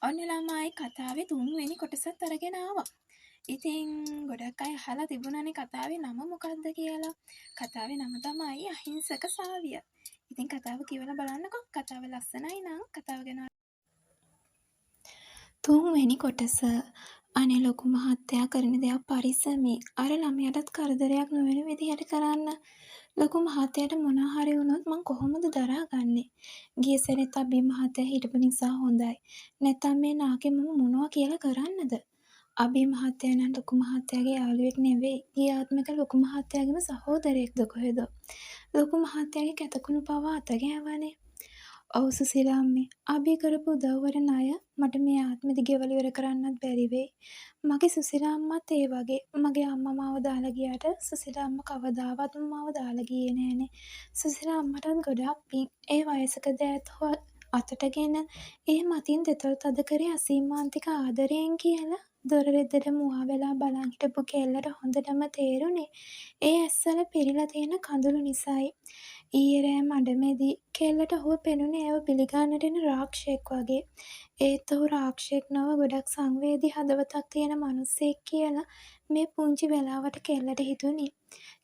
ඔන්න ළමයි කතාවේ 3 වෙනි කොටසත් අරගෙන ආවා. ඉතින් ගොඩක් අය අහලා තිබුණානේ කතාවේ නම මොකක්ද කියලා. කතාවේ නම තමයි අහිංසක සාවිය. ඉතින් කතාව කියවලා බලන්නකෝ. කතාව ලස්සනයි නම් කතාව ගැන 3 වෙනි කොටස. අනේ ලොකු මහත්තයා කරන දේක් පරිස්සමෙන්. අර ළමයාටත් කරදරයක් නොවන විදිහට කරන්න. ලොකු මහත්තයාට මොනවා හරි වුණොත් මං කොහොමද දරාගන්නේ? ගිය සැරේත් අබි මහත්තයා හිටපු නිසා හොඳයි. නැත්තම් මේ නාකේ මම මොනවා කියලා කරන්නද? අබි මහත්තයා නම් ලොකු මහත්තයාගේ යාළුවෙක් නෙවෙයි. ගිය ආත්මෙක ලොකු මහත්තයාගේම සහෝදරයෙක්ද කොහෙද? ලොකු මහත්තයාගේ කැතකුණු පවා අත ගෑවනේ. ඔව් සුසිලා අම්මේ. අබි කරපු උදව්වට ණය මට මේ ආත්මෙදි ගෙවලා ඉවර කරන්නත් බැරි වෙයි. මගේ සුසිලා අම්මත් ඒ වගේ. මගේ අම්මා මාව දාලා ගියාට සුසිලා අම්මා කවදාවත්ම මාව දාලා ගියේ නෑනේ. සුසිලා අම්මටත් ගොඩක් පිං. ඒ වයසක දෑත් අතටගෙන ඒ මතින් දෙතොල් තද කරේ අසීමාන්තික ආදරයෙන් කියලා දොර රෙද්දට මුවා වෙලා බලන් හිටපු කෙල්ලට හොඳටම තේරුනේ ඒ ඇස්වල පිරීලා තියෙන කඳුළු නිසායි. ඊයේ රෑ මඩමේදී කෙල්ලට ඔහුව පෙනුනේ ඒව පිළිගන්නට එන රාක්ෂයෙක් වගේ. ඒත් ඔහු රාක්ෂයෙක් නොව ගොඩක් සංවේදී හදවතක් තියෙන මනුස්සයෙක් කියලා මේ පුංචි වෙලාවට කෙල්ලට හිතුනේ.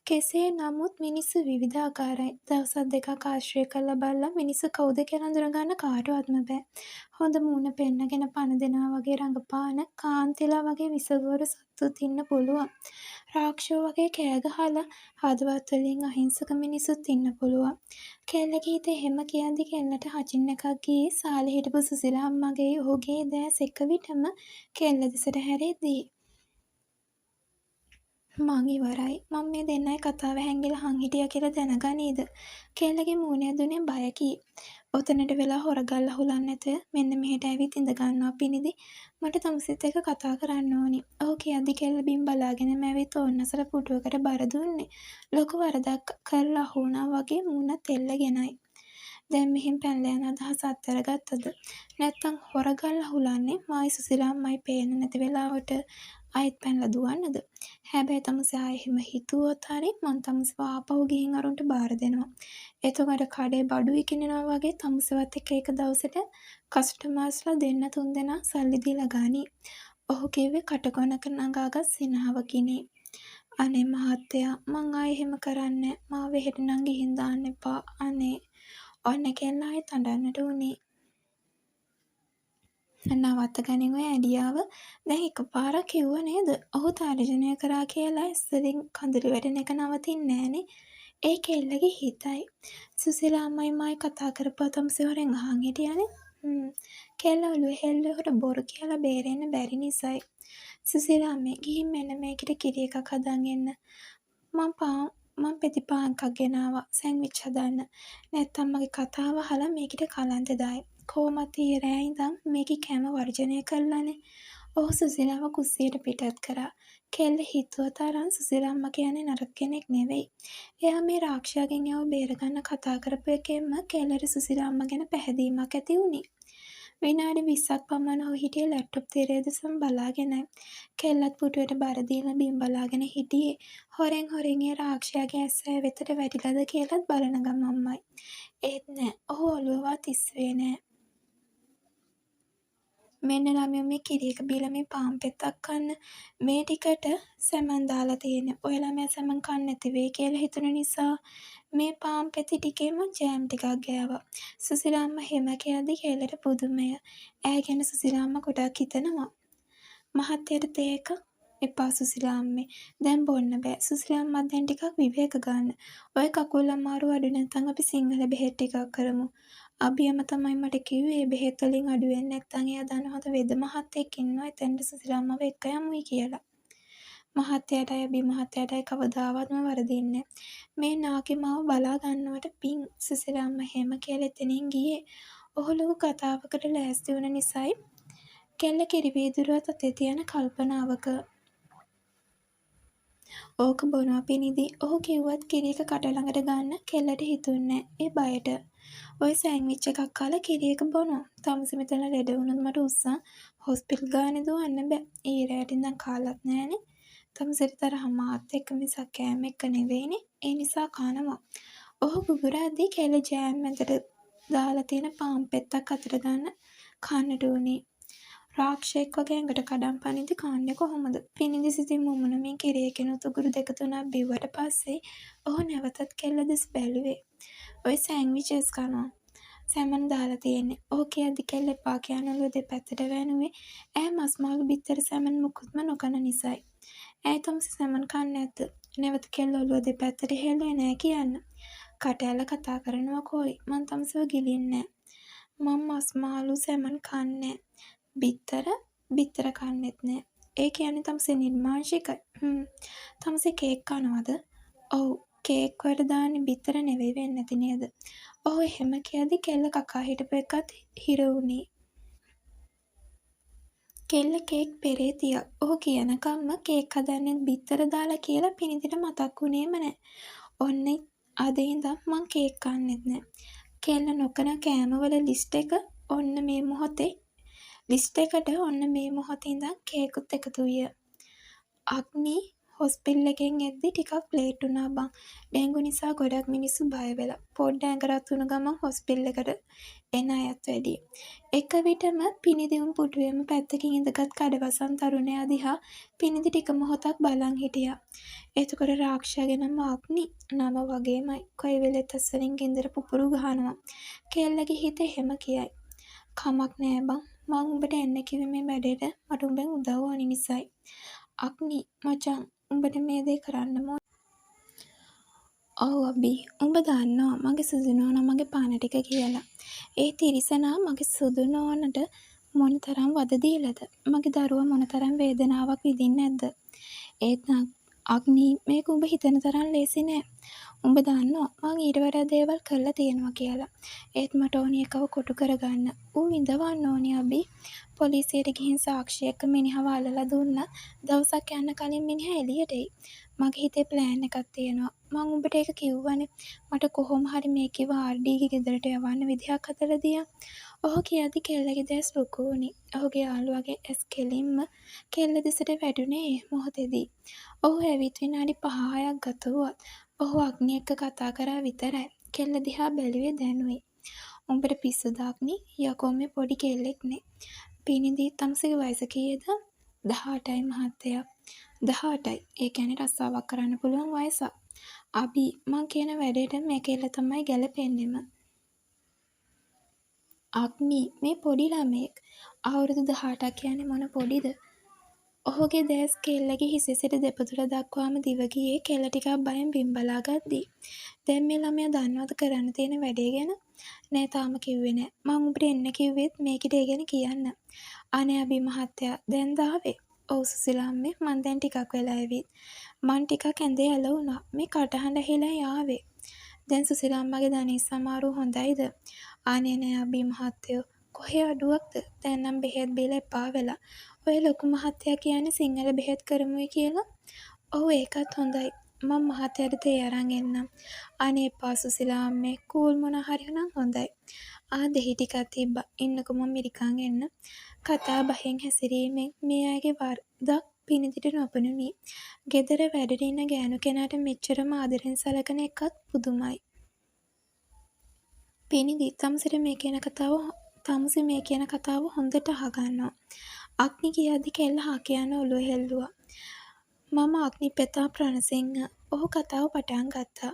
කෙසේ නමුත් මිනිස්සු විවිධාකාරයි. දවස් දෙකක් ආශ්‍රය කරලා බලලා මිනිස්සු කවුද කියලා අඳුරගන්න කාටවත්ම බෑ. හොඳ මූණ පෙන්නගෙන පණ දෙනවා වගේ රඟපාන කාන්තිලා වගේ විසගෝරු සත්තුත් ඉන්න පුළුවන්. රාක්ෂෝ වගේ කෑ ගහලා හදවත් වලින් අහිංසක මිනිස්සුත් ඉන්න පුළුවන්. කෙල්ලගේ හිතේ එහෙම කියද්දි කෙල්ලට හචින් එකක් ගියේ සාලේ හිටපු සුසිලා අම්මගේ ඔහුගේ දැස් එක විටම කෙල්ල දෙසට හැරෙද්දී. මං ඉවරයි. මං මේ දෙන්නයි කතාව හැංගිලා හං හිටියා කියලා දැනගනීද? කෙල්ලගේ මූණ ඇදුනේ බයකි. ඔතනට වෙලා හොරගල් අහුලන්න නැතුව මෙන්න මෙහෙට ඇවිත් ඉඳ ගන්නවා පිනිදි. මට තමුසෙත් එක්ක කතා කරන්න ඕනි. ඔහු කියද්දි කෙල්ල බිම් බලාගෙනම ඇවිත් ඕන්නසල පුටුවකට බර දුන්නේ. ලොකු වරදක් කරලා අහු වුණා වගේ මූණත් එල්ලගෙනයි. දැන් මෙහෙන් පැනලා යන අදහස අත්හැරගත්තද? නැත්තම් හොරගල් අහුලන්නේ මායි සුසිලා අම්මයි පේන්නේ නැති වෙලාවට ආයෙත් පැනලා දුවන්නද? හැබැයි තමුසේ ආයෙ එහෙම හිතුවොත් හරි මං තමුසේව ආපහු ගිහින් අරුන්ට බාර දෙනවා. එතකොට කඩේ බඩු විකිණෙනවා වගේ තමුසේවත් එක්ක එක දවසට කස්ටමර්ස්ලා දෙන්න තුන්දෙනා සල්ලි දීලා ගනී. ඔහු කිව්වේ කටකොනක නගාගත් සිනහවකිනි. අනේ මහත්තයා මං ආයෙ එහෙම කරන්නේ නෑ. මාව එහෙට නම් ගිහින් දාන්න එපා. අනේ. ඔන්න කෙල්ල ආයෙත් අඬන්නට වුණේ. නවත්ත ගනින් ඔය ඇඩියාව. දැන් එකපාරක් කිව්ව නේද? ඔහු තර්ජනය කරා කියලා ඇස්වලින් කඳුළු වැටෙන එක නවතින්නේ නෑනේ. ඒ කෙල්ලගේ හිතයි. සුසිලා අම්මයි මායි කතා කරපුවා තමුසේ හොරෙන් අහන් හිටියානේ. කෙල්ල ඔළුවේ හෙල්ලුවට බොරු කියලා බේරෙන්න බැරි නිසායි. සුසිලා අම්මේ ගිහින් මෙන්න මේකට කිරි එකක් හදන් එන්න. මං පෙති පාන් එකක් ගෙනාවා සෑන්විච් හදන්න. නැත්තම් මගේ කතාව අහලා මේකට කලන්ත දායි. කොහොමත් ඊයේ රෑ ඉඳන් මේකේ කැම වර්ජනය කළානේ. ඔහු සුසිලාව කුස්සියට පිටත් කරා. කෙල්ල හිතුව තරම් සුසිලා අම්මා කියන්නේ නරක කෙනෙක් නෙවෙයි. එයා මේ රාක්ෂයාගෙන් එයාව බේරගන්න කතා කරපු එකෙන්ම කෙල්ලට සුසිලා අම්මා ගැන පැහැදීමක් ඇති වුණේ. විනාඩි 20ක් පමණ ඔහු හිටියේ ලැප්ටොප් තිරය දෙසම බලාගෙනයි. කෙල්ලත් පුටුවට බර දීලා බිම් බලාගෙන හිටියේ. හොරෙන් ඒ රාක්ෂයාගේ ඇස් ඇය වෙතට වැටිලාද කියලාත් බලන ගමන්මයි. ඒත් නෑ. ඔහු ඔළුවවත් ඉස්සුවේ නෑ. මෙන්න ළමයෝ මේ කිරි එක බීලා මේ පාන් පෙත්තක් කන්න. මේ ටිකට සැමන් දාලා තියෙන්නේ. ඔය ළමයා සැමන් කන්නේ නැති වෙයි කියලා හිතුන නිසා මේ පාන් පෙති ටිකේම ජෑම් ටිකක් ගෑවා. සුසිලා අම්මා හැම කියද්දි කෙල්ලට පුදුමය. ඈ ගැන සුසිලා අම්මා ගොඩක් හිතනවා. මහත්තයට තේ එක එපා සුසිලා අම්මේ. දැන් බොන්න බෑ. සුසිලා අම්මා දැන් ටිකක් විවේක ගන්න. ඔය කකුල් අමාරු අඩු නැත්නම් අපි සිංහල බෙහෙත් ටිකක් කරමු. අබියම තමයි මට කිව්වේ බෙහෙත් වලින් අඩු වෙන්නේ නැත්නම් එයා දන්න හොඳ වෙද මහත්තයෙක් ඉන්නවා. එතෙන්ට සුසිලා අම්මව එක්ක යමුයි කියලා. මහත්තයාටයි අබි මහත්තයාටයි කවදාවත්ම වරදින්නේ මේ නාකි මාව බලා ගන්නවට පිං. සුසිලා අම්මා හැම කියලා එතනින් ගියේ. ඔහු ලොකු කතාවකට ලෑස්ති වුණ නිසායි කෙල්ල කිරි වීදුරුවත් අතේ තියන කල්පනාවක. ඕක බොනවා පිනිදි. ඔහු කිව්වත් කිරි එක කට ළඟට ගන්න කෙල්ලට හිතුන්නේ ඒ බයට. ඔය සෑන්විච් එකක් කාලා කිරි එක බොනවා. තමුසේ මෙතන ලෙඩ වුණොත් මට උස්සන් හොස්පිටල් ගානේ දුවන්න බෑ. ඊ රෑට ඉඳන් කාලත් නෑනේ. තමුසේට තරහ මාත් එක්ක මිසක් කෑම එක්ක නෙවෙයිනේ. ඒ නිසා කනවා. ඔහු බුබුරාද්දී කෙල්ල ජෑම් මැදට දාලා තියෙන පාන් පෙත්තක් අතට ගන්න කන්නට උනේ. රාක්ෂයෙක් වගේ ඇඟට කඩම් පනිද්දි කන්නේ කොහොමද? පිනිදි සිතින් මුමුණමින් කිරියකිනුත් උගුරු දෙක තුනක් බිව්වට පස්සේ ඔහු නැවතත් කෙල්ල දෙස බැලුවේ. "ඔය සෑන්විචස් කනවා. සැමන් දාලා තියෙන්නේ." ඔහු කියද්දි කෙල්ල එපා කියන ඔළුව දෙපැත්තට වැනුවේ ඈ මස් මාළු බිත්තර සැමන් මුකුත්ම නොකන නිසයි. "ඇයි තමුසෙ සැමන් කන්නේ නැද්ද?" නැවත කෙල්ල ඔළුව දෙපැත්තට හෙළුවේ නෑ කියන්න. කට ඇල්ල කතා කරනවා කෝයි. "මං තමුසෙව ගිලින්නේ නෑ. මං මස් මාළු සැමන් කන්නෑ. බිත්තර? බිත්තර කන්නෙත් නෑ." "ඒ කියන්නේ තමුසෙ නිර්මාංශිකයි." තමුසෙ කේක් කනවද?" "ඔව්." "කේක් වලට දාන්නේ බිත්තර නෙවෙයි වෙන්නැති නේද?" ඔහු එහෙම කියද්දි කෙල්ල කකා හිටපු එකත් හිර වුණේ. කෙල්ල කේක් පෙරේතියක්. ඔහු කියනකම්ම කේක් හදන්නෙත් බිත්තර දාලා කියලා පිනිදිට මතක් වුණේම නෑ. ඔන්න අද ඉඳන් මං කේක් කන්නෙත් නෑ. කෙල්ල නොකන කෑමවල ලිස්ට් එකට ඔන්න මේ මොහොතේ ඉඳන් කේකුත් එකතු විය. අග්නි හොස්පිටල් එකෙන් එද්දි ටිකක් ලේට් වුණා බං. ඩෙංගු නිසා ගොඩක් මිනිස්සු බය වෙලා. පොඩ්ඩ ඇඟ රත් වුණ ගමන් හොස්පිටල් එකට එන අයත් වැඩියි. එක විටම පිනිදි උන් පුටුවෙම පැත්තකින් ඉඳගත් කඩවසම් තරුණයා දිහා පිනිදි ටික මොහොතක් බලන් හිටියා. එතකොට රාක්ෂයාගේ නම අග්නි. නම වගේමයි කොයි වෙලෙත් ඇස් වලින් ගින්දර පුපුරු ගහනවා. කෙල්ලගේ හිත එහෙම කියයි. කමක් නෑ බං. මං උඹට එන්න කිව්වේ මේ වැඩේට මට උඹෙන් උදව් ඕනි නිසයි. අග්නි මචං උඹට මේ දේ කරන්නම ඕනි. ඔව් අබි. උඹ දන්නවා මගේ සුදු නෝනා මගේ පණ ටික කියලා. ඒ තිරිසනා මගේ සුදු නෝනට මොන තරම් වද දීලද? මගේ දරුවා මොන තරම් වේදනාවක් විඳින්නේ නැද්ද? ඒත් අග්නි මේක උඹ හිතන තරම් ලේසි නෑ. උඹ දන්නවා මං ඊට වඩා දේවල් කරලා තියෙනවා කියලා. ඒත් මට ඕනි එකව කොටු කරගන්න. ඌ විඳවන්න ඕනි අබි. පොලිසියට ගිහින් සාක්ෂි එක්ක මිනිහව අල්ලලා දුන්නා. දවසක් යන්න කලින් මිනිහා එළියට එයි. මගේ හිතේ ප්ලෑන් එකක් තියෙනවා. මං උඹට ඒක කිව්වනේ. මට කොහොම හරි මේකව ආර්.ඩී.ගේ ගෙදරට යවන්න විදිහක් හදලා දියා. ඔහු කියද්දි කෙල්ලගේ දැස් ලොකු වුණේ. ඔහුගේ යාළුවාගේ ඇස් කෙලින්ම කෙල්ල දෙසට වැටුනේ ඒ මොහොතේදී. ඔහු ඇවිත් විනාඩි 5-6ක් ගත වුවත් ඔහු අග්නි එක්ක කතා කරා විතරයි. කෙල්ල දිහා බැලුවේ දැනුයි. උඹට පිස්සුද අග්නි? යකෝ මේ පොඩි කෙල්ලෙක්නේ. පිනිදි තමුසෙගේ වයස කීයද? 18යි මහත්තයා. 18යි. ඒ කියන්නේ රස්සාවක් කරන්න පුළුවන් වයසක්. අබි මං කියන වැඩේට මේ කෙල්ල තමයි ගැලපෙන්නෙම. අග්නි මේ පොඩි ළමයෙක්. අවුරුදු 18ක් කියන්නේ මොන පොඩිද? ඔහුගේ දැස් කෙල්ලගේ හිසේ සිට දෙපතුල දක්වාම දිව ගියේ කෙල්ල ටිකක් බයෙන් බිම් බලා ගද්දි. දැන් මේ ළමයා දන්නවද කරන්න තියෙන වැඩේ ගැන? නෑ තාම කිව්වේ නෑ. මං උඹට එන්න කිව්වෙත් මේකිට ඒ ගැන කියන්න. අනේ අබි මහත්තයා දැන්ද ආවේ? ඔව් සුසිලා අම්මේ මං දැන් ටිකක් වෙලා ඇවිත්. මං ටිකක් ඇඳේ ඇල වුණා. මේ කටහඬ ඇහිලායි ආවේ. දැන් සුසිලා අම්මගේ දණහිස් අමාරුව හොඳයිද? අනේ නෑ අබි මහත්තයෝ. කොහේ අඩුවක්ද? දැන් නම් බෙහෙත් බීලා එපා වෙලා. ඔය ලොකු මහත්තයා කියන්නේ සිංහල බෙහෙත් කරමුයි කියලා. ඔව් ඒකත් හොඳයි. මං මහත්තයාට තේ අරන් එන්නම්. අනේ එපා සුසිලා අම්මේ. කූල් මොනා හරි නම් හොඳයි. දෙහි ටිකක් තිබ්බා. ඉන්නකෝ මං මිරිකන් එන්න. කතා බහෙන් හැසිරීමෙන් මේ අයගේ වරදක් පිනිදිට නොපෙනුනි. ගෙදර වැඩට ඉන්න ගෑනු කෙනාට මෙච්චරම ආදරෙන් සලකන එකත් පුදුමයි. පිනිදි තමුසෙ මේ කියන කතාව හොඳට අහගන්නවා. අග්නි කියද්දි කෙල්ල හා කියන ඔළුව හෙල්ලුවා. මම අග්නි පෙතා ප්‍රණසිංහ. ඔහු කතාව පටන් ගත්තා.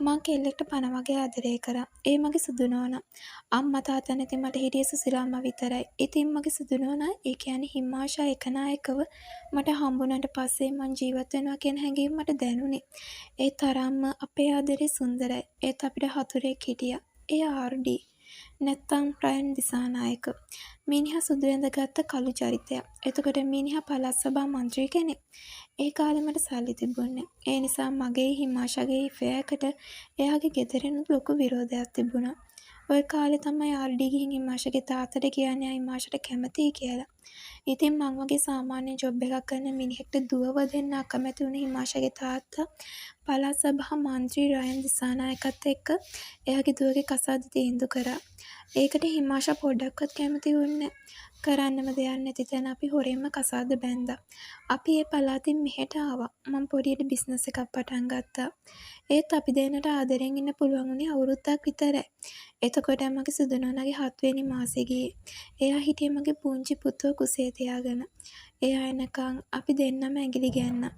මං කෙල්ලෙක්ට පණ වගේ ආදරය කරා. ඒ මගේ සුදු නෝනා. අම්මා තාත්තා නැති මට හිටියේ සුසිලා අම්මා විතරයි. ඉතින් මගේ සුදු නෝනා ඒ කියන්නේ හිමාෂා එකනායකව මට හම්බුනට පස්සේ මං ජීවත් වෙනවා කියන හැඟීම මට දැනුනේ. ඒ තරම්ම අපේ ආදරේ සුන්දරයි. ඒත් අපිට හතුරෙක් හිටියා. ඒ ආර්.ඩී. නැත්තම් රයන් දිසානායක. මිනිහා සුදු ඇඳගත්ත කළු චරිතයක්. එතකොට මිනිහා පළාත් සභා මන්ත්‍රී කෙනෙක්. ඒ කාලේ මට සල්ලි තිබුණේ. ඒ නිසා මගේ හිමාෂාගේ ඉෆයකට එයාගේ ගෙදරිනුත් ලොකු විරෝධයක් තිබුණා. ඔය කාලේ තමයි ආර්.ඩී ගිහින් හිමාෂාගේ තාත්තට කියන්නේ හිමාෂාට කැමතියි කියලා. ඉතින් මං වගේ සාමාන්‍ය ජොබ් එකක් කරන මිනිහෙක්ට දුවව දෙන්න අකමැති වුණ හිමාෂාගේ තාත්තා පළාත් සභා මන්ත්‍රී රයන් දිසානායකත් එක්ක එයාගේ දුවගේ කසාද තීන්දුව කරා. ඒකට හිමාෂා පොඩ්ඩක්වත් කැමති වුණේ නෑ. කරන්නම දෙයක් නැති තැන අපි හොරෙන්ම කසාද බැන්දා. අපි ඒ පළාතින් මෙහෙට ආවා. මං පොඩියට බිස්නස් එකක් පටන් ගත්තා. ඒත් අපි දෙන්නට ආදරෙන් ඉන්න පුළුවන් වුණේ අවුරුද්දක් විතරයි. එතකොට මගේ සුදු නෝනාගේ 7 වෙනි මාසේ ගියේ. එයා හිටියේ මගේ පුංචි පුතෝ කුසේ තියාගෙන. එයා එනකං අපි දෙන්නම ඇඟිලි ගැහුවා.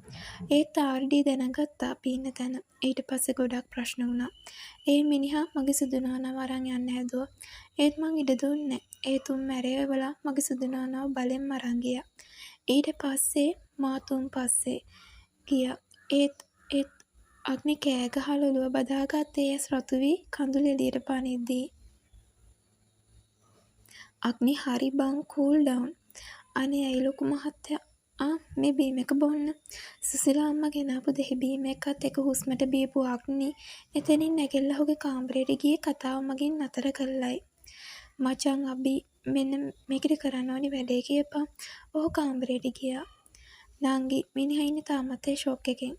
ඒත් ආර්.ඩී දැනගත්තා අපි ඉන්න තැන. ඊට පස්සේ ගොඩක් ප්‍රශ්න වුණා. ඒ මිනිහා මගේ සුදු නානාව අරන් යන්න හැදුවා. ඒත් මං ඉඩ දුන්නේ. ඒත් උන් මැරයවලා මගේ සුදු නානාව බලෙන්ම අරන් ගියා. ඊට පස්සේ මාත් උන් පස්සේ ගියා. ඒත් අග්නි කෑ ගහලා ඔළුව බදාගත්තේ ඇස් රතු වී කඳුළු එළියට පනිද්දී. අග්නි හරි බං කූල් ඩවුන්. අනේ ඇයි ලොකු මහත්තයා මේ බීම් එක බොන්න. සුසිලා අම්මා ගෙනාපු දෙහි බීම් එකත් එක හුස්මට බීපු අග්නි එතනින් නැගිටලා ඔහුගේ කාමරයට ගියේ කතාව මගින් නතර කරලයි. මචං අබි මෙන්න මේකට කරන්න ඕනි වැඩේ කියපන්. ඔහු කාමරයට ගියා. නංගි මිනිහා ඉන්නේ තාමත් ඒ ෂොක් එකෙන්.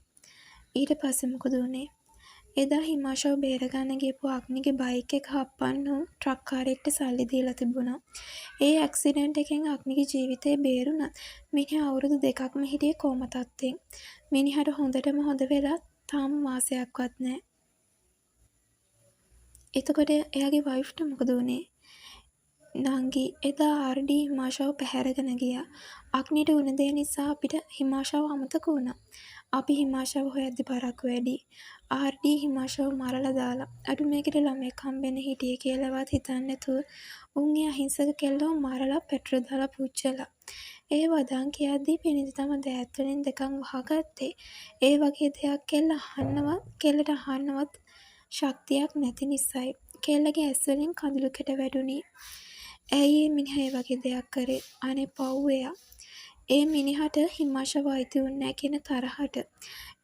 ඊට පස්සේ මොකද වුනේ? එදා හිමාෂව බේරගන්න ගියපු අග්නිගේ බයික් එක හප්පන්න ට්‍රක් කාරයෙක්ට සල්ලි දීලා තිබුණා. ඒ ඇක්සිඩන්ට් එකෙන් අග්නිගේ ජීවිතේ බේරුණත් මිනිහා අවුරුදු 2ක්ම හිටියේ කෝම තත්ත්වෙන්. මිනිහට හොඳටම හොඳ වෙලා තාම මාසයක්වත් නෑ. එතකොට එයාගේ වයිෆ්ට මොකද වුනේ? නංගි එදා ආර්.ඩී හිමාෂව පැහැරගෙන ගියා. අග්නිට වුණ දේ නිසා අපිට හිමාෂව අමතක වුණා. අපි හිමාෂව හොයද්දි බරක් වැඩි. ආර්.ඩී හිමාෂව මරලා දාලා. අඩු මේකට ළමෙක් හම්බෙන්න හිටියේ කියලාවත් හිතන්නේ නැතුව උන් ඒ අහිංසක කෙල්ලව මරලා පෙට්‍රල් දාලා පුච්චලා. ඒ වදන් කියද්දි පිනිදි තම දෑත් වලින් දෙකක් වහගත්තේ. ඒ වගේ දෙයක් කෙල්ලට අහන්නවත් ශක්තියක් නැති නිසායි. කෙල්ලගේ ඇස් වලින් කඳුළු කෙට වැදුනේ. ඇයි ඒ මිනිහා ඒ වගේ දෙයක් කරේ? අනේ පව් එයා. ඒ මිනිහට හිමාෂව අයිති වුණේ කියන තරහට.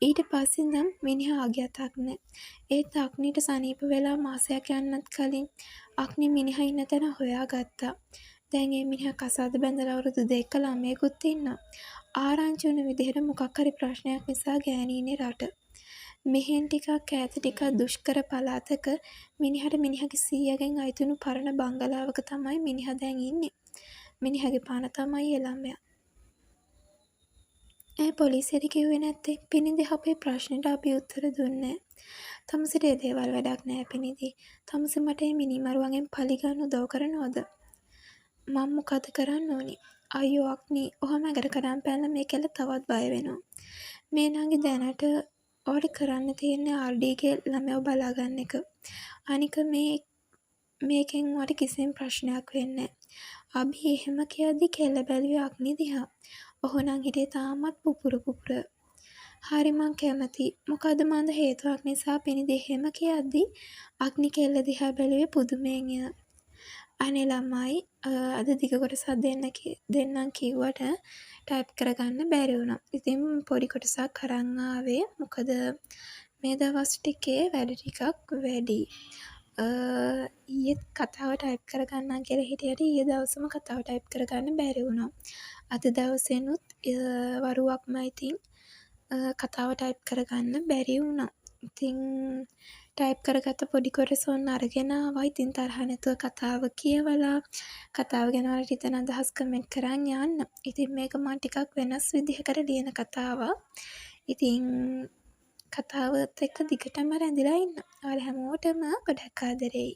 ඊට පස්සේ ඉඳන් මිනිහා ආගියත් අග්නේ. ඒත් අග්නිට සනීප වෙලා මාසයක් යන්නත් කලින් අග්නි මිනිහා ඉන්න තැන හොයාගත්තා. දැන් ඒ මිනිහා කසාද බැඳලා අවුරුදු 2ක ළමයෙකුත් ඉන්නවා. ආරංචි වුණ විදිහට මොකක් හරි ප්‍රශ්නයක් නිසා ගෑණි ඉන්නේ රට. මෙහෙන් ටිකක් ඈත ටිකක් දුෂ්කර පළාතක මිනිහට මිනිහගේ සීයාගෙන් අයිති වුණු පරණ බංගලාවක තමයි මිනිහා දැන් ඉන්නේ. මිනිහගේ පණ තමයි ඒ ළමයා. ඇයි පොලිසියට කිව්වේ නැත්තේ? පිනිදි අපේ ප්‍රශ්නෙට අපි උත්තර දුන්නේ. තමුසෙට ඒ දේවල් වැඩක් නෑ පිනිදි. තමුසෙ මට මේ මිනිමරුවන්ගෙන් පලි ගන්න උදව් කරනවද? මම මොකද කරන්න ඕනි? අයියෝ අග්නි ඔහම ඇඟට කඩන් පැනලා මේ කෙල්ල තවත් බය වෙනවා. මේ නංගි දැනට ඔයාලට කරන්න තියෙන්නේ ආර්.ඩීගේ ළමයව බලාගන්න එක. අනික මේකෙන් ඔයාලට කිසිම ප්‍රශ්නයක් වෙන්නේ නෑ. අභි එහෙම කියද්දි කෙල්ල බැලුවේ අග්නි දිහා. ඔහු නම් හිටියේ තාමත් පුපුර. හරි මං කැමති. මොකද මන්ද හේතුවක් නිසා පිනිදි එහෙම කියද්දි අග්නි කෙල්ල දිහා බැලුවේ පුදුමයෙන්. අනේ ළමයි අද දිග කොටසක් දෙන්නම් කිව්වට ටයිප් කරගන්න බැරි වුණා. ඉතින් පොඩි කොටසක් අරන් ආවේ. මොකද මේ දවස් ටිකේ වැඩ ටිකක් වැඩි. ඊයේත් කතාව ටයිප් කරගන්නම් කියලා හිටියට ඊයේ දවසම කතාව ටයිප් කරගන්න බැරි වුණා. අද දවසෙනුත් වරුවක්ම ඉතින් කතාව ටයිප් කරගන්න බැරි වුණා. ඉතින් ටයිප් කරගත්ත පොඩි කොටස ඔන්න අරගෙන ආවා. ඉතින් තරහ නැතුව කතාව කියවලා කතාව ගැන ඔයාලට හිතන අදහස් කමෙන්ට් කරන් යන්න. ඉතින් මේක මම ටිකක් වෙනස් විදිහකට ලියන කතාවක්. ඉතින් කතාවත් එක්ක දිගටම රැඳිලා ඉන්න. ඔයාලා හැමෝටම ගොඩක් ආදරෙයි.